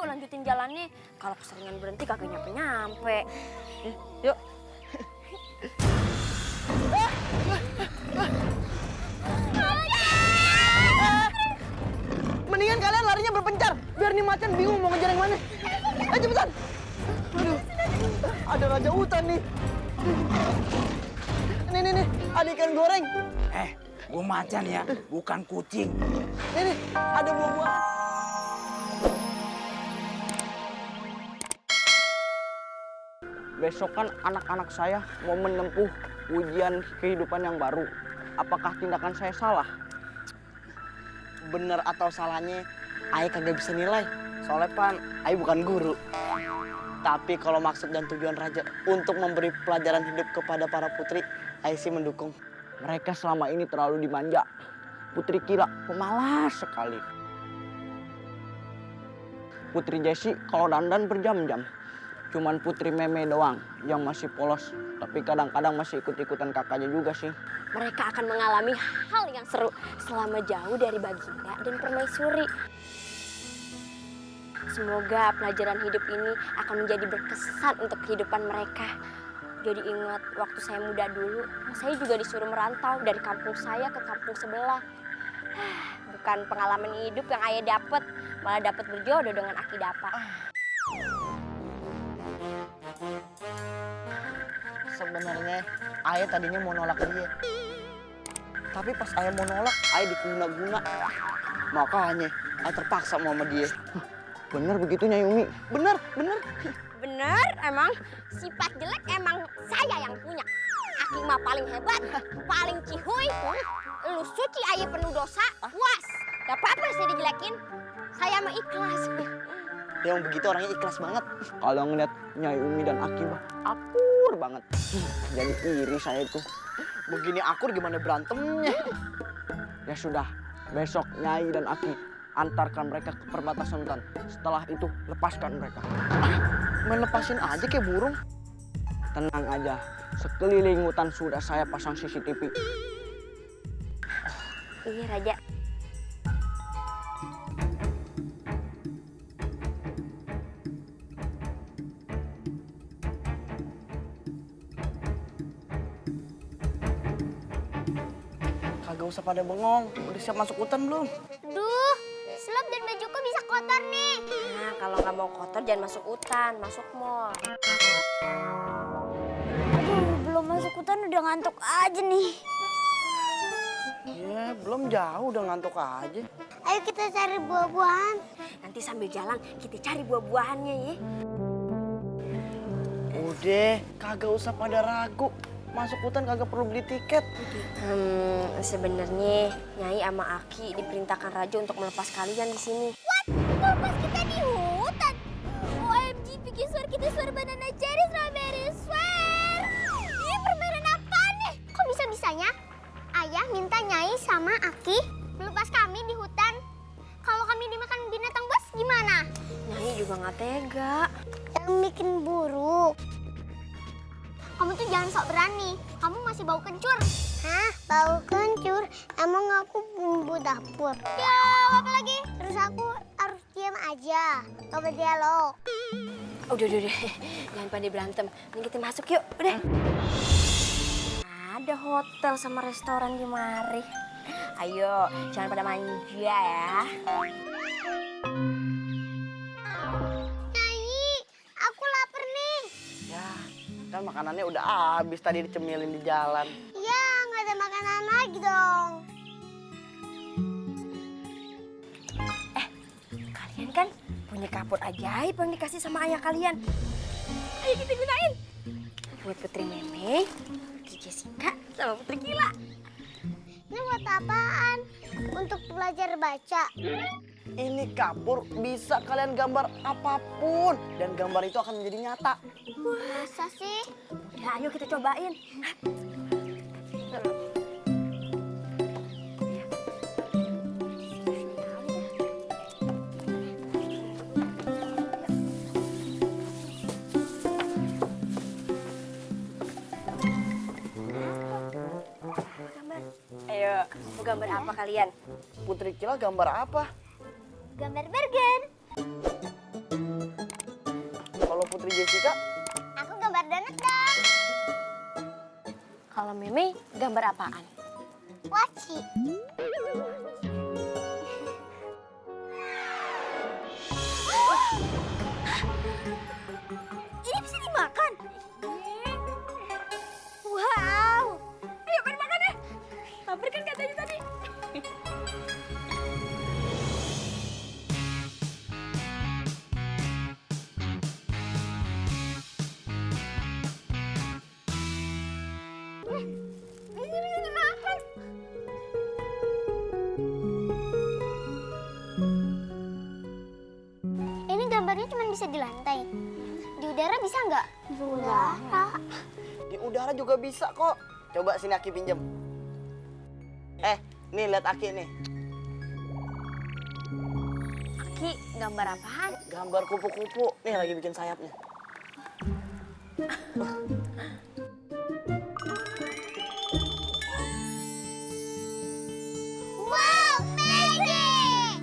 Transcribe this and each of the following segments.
yuk lanjutin jalannya. Kalau keseringan berhenti kagak nyampe-nyampe. Yuk. Mendingan kalian larinya berpencar, biar nih macan bingung mau ngejar yang mana. Ayo cepetan. Aduh, ada raja hutan nih. Nih, ada ikan goreng. Gua macan ya, bukan kucing. Nih, ada buah-buahan. Besok kan anak-anak saya mau menempuh ujian kehidupan yang baru. Apakah tindakan saya salah? Bener atau salahnya, Ayah kagak bisa nilai. Soalnya Pan, Ayah bukan guru. Tapi kalau maksud dan tujuan Raja untuk memberi pelajaran hidup kepada para putri, Ayah sih mendukung. Mereka selama ini terlalu dimanja. Putri Kila pemalas sekali. Putri Jessi kalau dandan berjam-jam. Cuman Putri Meme doang yang masih polos. Tapi kadang-kadang masih ikut-ikutan kakaknya juga sih. Mereka akan mengalami hal yang seru selama jauh dari Baginda dan Permaisuri. Semoga pelajaran hidup ini akan menjadi berkesan untuk kehidupan mereka. Jadi ingat waktu saya muda dulu, saya juga disuruh merantau dari kampung saya ke kampung sebelah. Bukan pengalaman hidup yang Ayah dapat, malah dapat berjodoh dengan Aki Dapa. Sebenarnya Ayah tadinya mau nolak dia. Tapi pas Ayah mau nolak, Ayah diguna-guna. Makanya Ayah terpaksa mau sama dia. Bener begitu Nyai Umi? Bener. Bener, emang sifat jelek emang saya yang punya. Aki mah paling hebat, paling cihuy. Lu suci Ayah penuh dosa, puas. Gak apa-apa saya dijelekin, saya mah ikhlas. Yang begitu orangnya ikhlas banget. Kalau ngeliat Nyai Umi dan Aki mah akur banget. Jadi iri saya itu. Begini akur gimana berantemnya? Ya sudah, besok Nyai dan Aki antarkan mereka ke perbatasan hutan. Setelah itu lepaskan mereka. Main lepasin aja kayak burung. Tenang aja, sekeliling hutan sudah saya pasang CCTV. Iya Raja. Kagak usah pada bengong, udah siap masuk hutan belum? Duh, slop dan bajuku bisa kotor nih. Nah, kalau nggak mau kotor jangan masuk hutan, masuk mall. Aduh, belum masuk hutan udah ngantuk aja nih. Iya, belum jauh udah ngantuk aja. Ayo kita cari buah-buahan. Nanti sambil jalan kita cari buah-buahannya ya. Udah, kagak usah pada ragu. Masuk hutan kagak perlu beli tiket. Sebenarnya Nyai sama Aki diperintahkan Raja untuk melepas kalian di sini. What? Melepas kita di hutan? OMG, bikin suara kita suara banana cherry strawberry swear. Ini permainan apaan nih? Kok bisa-bisanya Ayah minta Nyai sama Aki melepas kami di hutan? Kalau kami dimakan binatang buas gimana? Nyai juga nggak tega. Yang bikin buruk. Kamu tuh jangan sok berani. Kamu masih bau kencur. Hah? Bau kencur? Emang aku bumbu dapur? Jawab lagi. Terus aku harus diam aja. Gak berdialog. Udah. Jangan pada berantem. Ini kita masuk yuk. Udah. Ada hotel sama restoran di mari. Ayo, jangan pada manja ya. Nyai, aku lapar nih. Ya, kan makanannya udah habis tadi dicemilin di jalan. Ya, nggak ada makanan lagi dong. Kalian kan punya kapur ajaib yang dikasih sama ayah kalian. Ayo kita gunain. Buat Putri Meme, Putri Jessica, sama Putri Kila. Ini buat apaan? Untuk belajar baca. Ini kapur bisa kalian gambar apapun. Dan gambar itu akan menjadi nyata. Masa sih? Ya, ayo kita cobain. Ayo, mau gambar apa kalian? Putri Kila gambar apa? Gambar burger. Putri Jessica? Aku gambar donat dong. Kalau Meme gambar apaan? Waci. Ini bisa dimakan? Wow. Ayo kan makan ya. Sabar kan katanya tadi. Ini bisa dimakan. Ini gambarnya cuma bisa di lantai. Di udara bisa nggak? Di udara. Di udara juga bisa kok. Coba sini Aki pinjem. Nih lihat Aki nih. Aki, gambar apaan? Gambar kupu-kupu. Nih lagi bikin sayapnya. Wow, magic!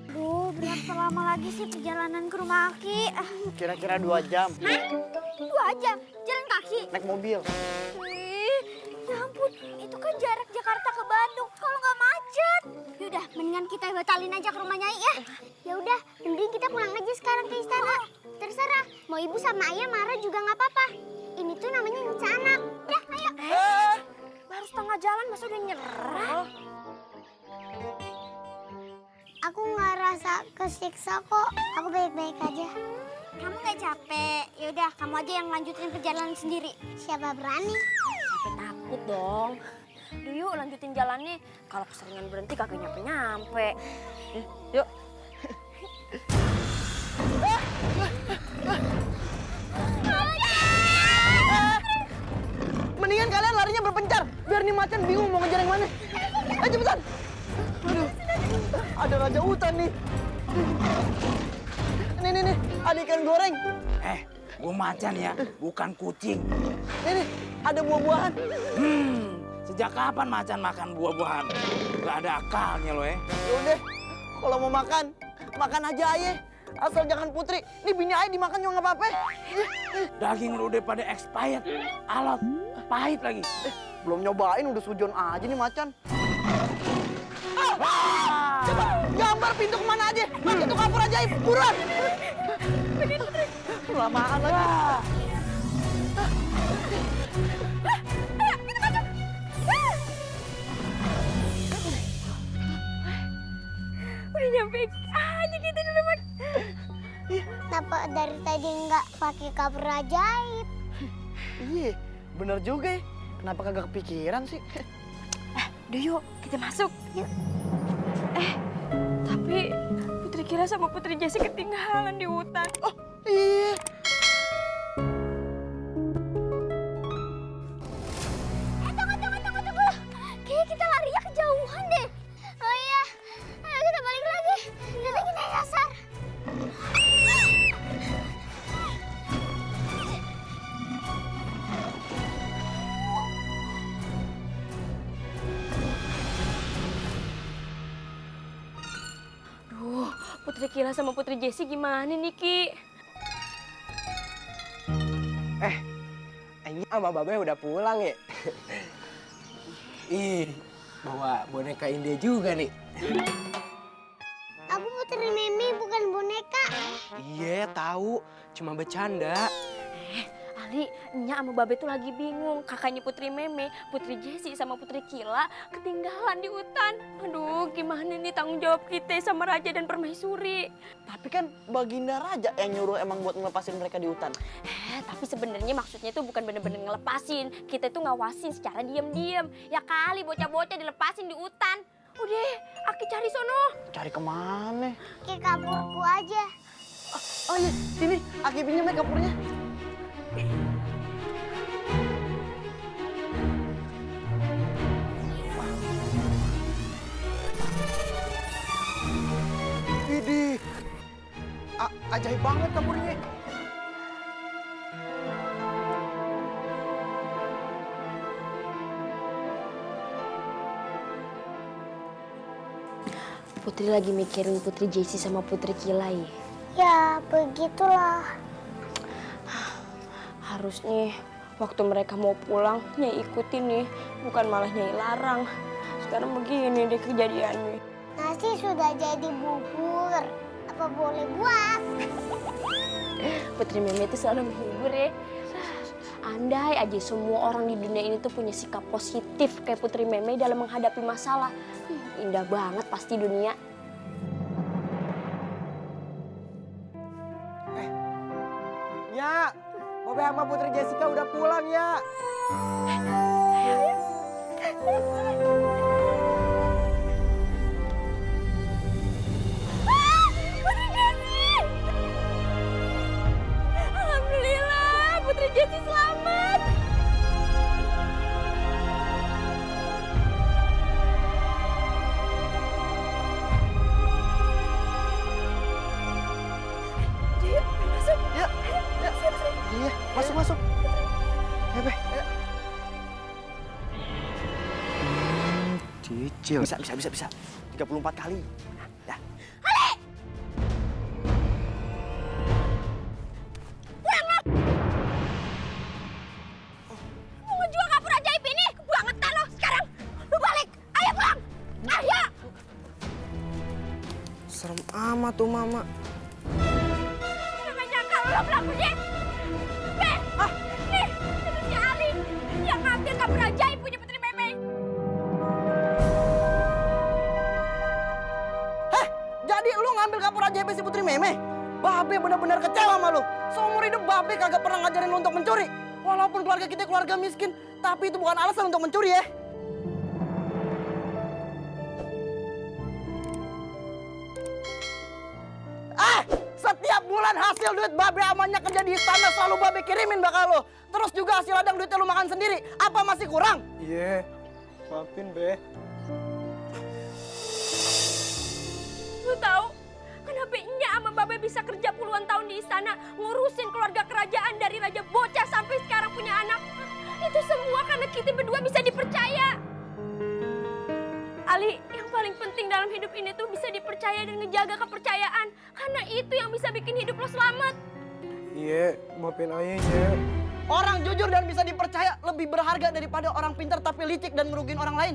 Duh, berapa lama lagi sih perjalanan ke rumah Aki? Kira-kira 2 jam. 2 jam, jalan kaki. Naik mobil. Ya ampun, itu kan jarak Jakarta ke Bandung. Kalau nggak macet. Yaudah, mendingan kita batalin aja ke rumah Nyai ya. Ya udah, mending kita pulang aja sekarang ke istana. Terserah, mau ibu sama ayah marah juga nggak apa-apa. Ini tuh namanya nyiksa anak. Ya, ayo. Baru setengah jalan masa udah nyerah? Aku nggak rasa kesiksa kok. Aku baik-baik aja. Kamu nggak capek? Yaudah, kamu aja yang lanjutin perjalanan sendiri. Siapa berani? Sampai takut dong. Duh yuk lanjutin jalannya. Kalau keseringan berhenti kagak nyampe-nyampe. Yuk. Mendingan kalian larinya berpencar. Biar nih macan bingung mau ngejar yang mana. Ayo cepetan. Aduh. Ada raja hutan nih. Nih. Ada ikan goreng. Gue macan ya, bukan kucing. Nih. Ada buah-buahan. Sejak kapan macan makan buah-buahan? Gak ada akalnya lo ya. Yaudah. Kalau mau makan, makan aja ayah. Asal jangan Putri. Nih bini ayah dimakan juga nggak apa-apa. Daging lo udah pada expired. Alot, pahit lagi. Belum nyobain udah sujon aja nih macan. Wah! Coba gambar pintu kemana aja. Macan tuh kapur ajaib. Buruan. Lamaan lagi. Udah nyampe aja kita di rumah. Kenapa dari tadi nggak pakai kabur ajaib? Iya, bener juga ya. Kenapa kagak kepikiran sih? Udah yuk kita masuk. Yuk. Tapi Putri Kila sama Putri Jessi ketinggalan di hutan. Oh, iya. Tunggu. Kayaknya kita larinya kejauhan deh. Oh iya, ayo kita balik lagi. Nanti kita nyasar. Duh, Putri Kila sama Putri Jessi gimana nih, Ki? Ini sama Babe udah pulang ya? Ih, bawa boneka India juga nih. Aku Putri Mimi bukan boneka. Iya, tahu. Cuma bercanda. Ali, Nya sama Babe tuh lagi bingung. Kakaknya Putri Meme, Putri Jessi sama Putri Kila ketinggalan di hutan. Aduh, gimana nih tanggung jawab kita sama Raja dan Permaisuri? Tapi kan Baginda Raja yang nyuruh emang buat ngelepasin mereka di hutan. Tapi sebenarnya maksudnya itu bukan bener-bener ngelepasin. Kita tuh ngawasin secara diam-diam. Ya kali bocah-bocah dilepasin di hutan. Udah, Aki cari sono. Cari kemana? Kayak kaburku aja. Oh iya, sini. Aki pinjam ya kapurnya. Widih, ajaib banget kapurnya. Putri lagi mikirin Putri Jessie sama Putri Kilai. Ya, begitulah. Harusnya waktu mereka mau pulang, Nyai ikutin nih. Bukan malah Nyai larang. Sekarang begini deh kejadiannya. Nasi sudah jadi bubur. Apa boleh buat? Putri Meme itu selalu menghibur ya. Andai aja semua orang di dunia ini tuh punya sikap positif kayak Putri Meme dalam menghadapi masalah. Indah banget pasti dunia. Ya, Bobe sama Putri Jessica udah pulang ya. Putri Jessie! Alhamdulillah, Putri Jessie selamat. Iya, masuk. Ya, Be. Cicil. Bisa. 34 kali. Ya. Mau ngejual kapur ajaib ini? Kebangetan lo sekarang. Lu balik. Ayo pulang. Ayo. Serem amat tuh Mama. Jangan nyangka lo pulang pergi. Nih, itu si Ali yang ngambil kapur ajaib punya Putri Meme. Jadi lu ngambil kapur ajaib si Putri Meme? Babe benar-benar kecewa sama lu. Seumur hidup Babe kagak pernah ngajarin lu untuk mencuri. Walaupun keluarga kita keluarga miskin, tapi itu bukan alasan untuk mencuri ya. Setiap bulan hasil duit Babe amannya kerja di istana selalu Babe kirimin bakal lu. Terus juga hasil ladang duitnya lu makan sendiri. Apa masih kurang? Iya, maafin Be. Lu tahu kenapa Nya sama Babe bisa kerja puluhan tahun di istana ngurusin keluarga kerajaan dari raja bocah sampai sekarang punya anak? Itu semua karena kita berdua bisa dipercaya. Ali, yang paling penting dalam hidup ini tuh bisa dipercaya dan ngejaga kepercayaan. Karena itu yang bisa bikin hidup lo selamat. Iya, maafin ayahnya. Orang jujur dan bisa dipercaya lebih berharga daripada orang pintar tapi licik dan ngerugiin orang lain.